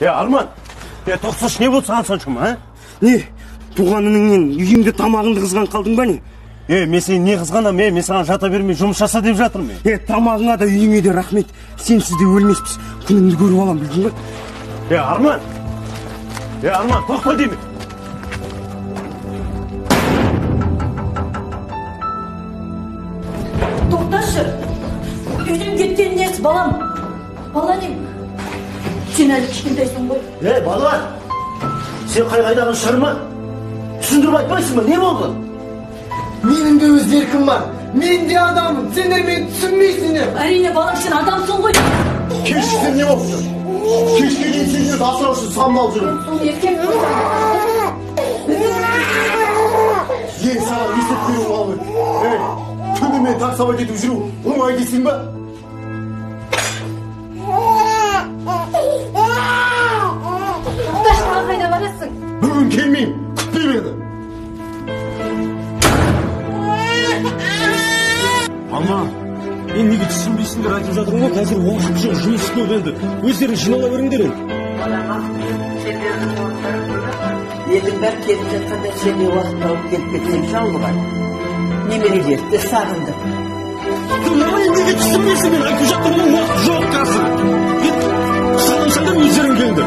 Арман, тоқсаш не болды саған соншама, а? Не, туғаныңнен үйімде тамағыңды қызған қалдың ба не? Мен сені не қызғанам, мен саған жата бермей жұмыс жаса деп жатырмын. Тамағыңа да үйіңе де рахмет. Сенсіз де өлмеспіз. Күнімді көріп алам, білдің ба? Арман, тоқта деймін. Тоқташы. Үйдің кеткен несі, балам? Баланем. Сен әлі кішкентайсың ғой. Балалар, сен қайдаған шарма? Түсіндіріп айтпайсың ба, не болды? Менің де өз еркім бар. Мен де адамым. Сендер мені түсінбейсіңдер. Әрине, балам, сен адамсың ғой. Кешкісен не болып жүр? Кешке дейін сендерді асыраушы самал жүрмін. Сол еркек қой. Саған есеп беру алып. Түнімен таксаға кетіп жүру оңай дейсің ба? Тоқташқа қайда барасың? Бүгін келмеймін, күтпей мені. Ама, мен неге түсінбейсіңдер айтып жатырмын ғой, қазір уақыт жоқ, жұмыс көп енді. Өздерің жинала беріңдер енді. Балама, сендердің орындарыңда елдің бәрі келіп жатқанда сен де уақыт алып келіп кетсең жалғыз. Немерелерді сағынды. Неге түсінбейсің, мен айтып жатырмын, уақыт жоқ қазір. Сағынсаңдар өздерің келді.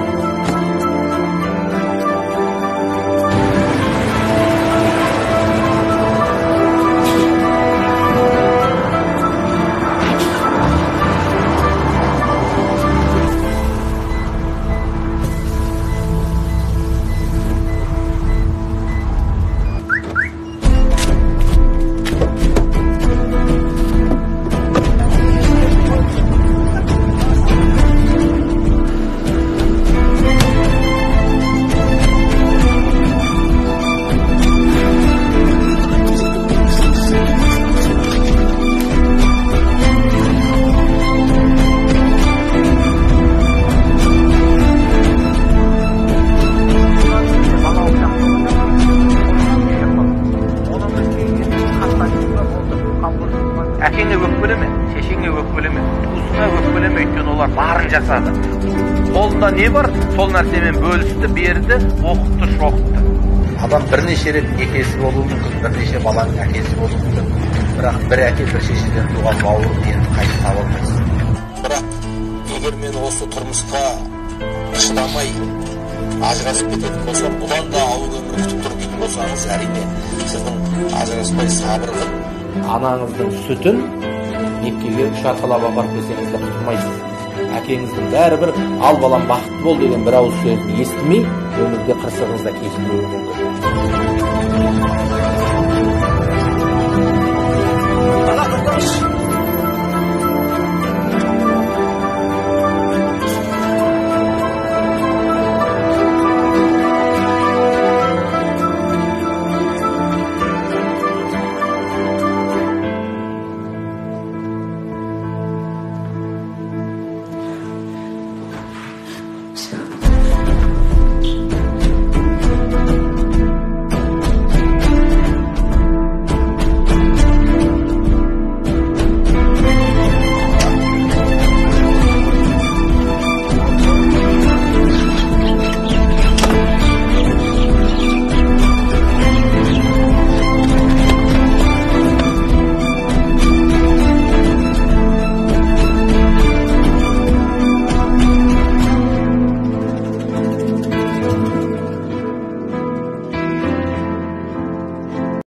Әкеңе өкпелеме, шешеңе өкпелеме, туысыңа өкпелеме, өйткені олар барын жасады. Қолында не бар, сол нәрсемен бөлісті, берді, оқытты, шоқытты. Адам бірнеше рет екесі болуы мүмкін, бірнеше баланың әкесі болуы мүмкін. Бірақ бір әке бір шешеден туған бауырын енді қайта таба алмайсың. Бірақ егер мен осы тұрмысқа шыдамай ажырасып кететін болсам, бұдан да ауыр өмір күтіп тұр дейтін болсаңыз, әрине сіздің ажыраспай сабыр қылып анаңыздың сүтін некеге шарқалап апарып берсеңіз де құтылмайсыз. Әкеңіздің бәрібір ал балам бақытты бол деген бір ауыз сөзін естімей өмірде қырсығыңызда кешіп өтуі мүмкін.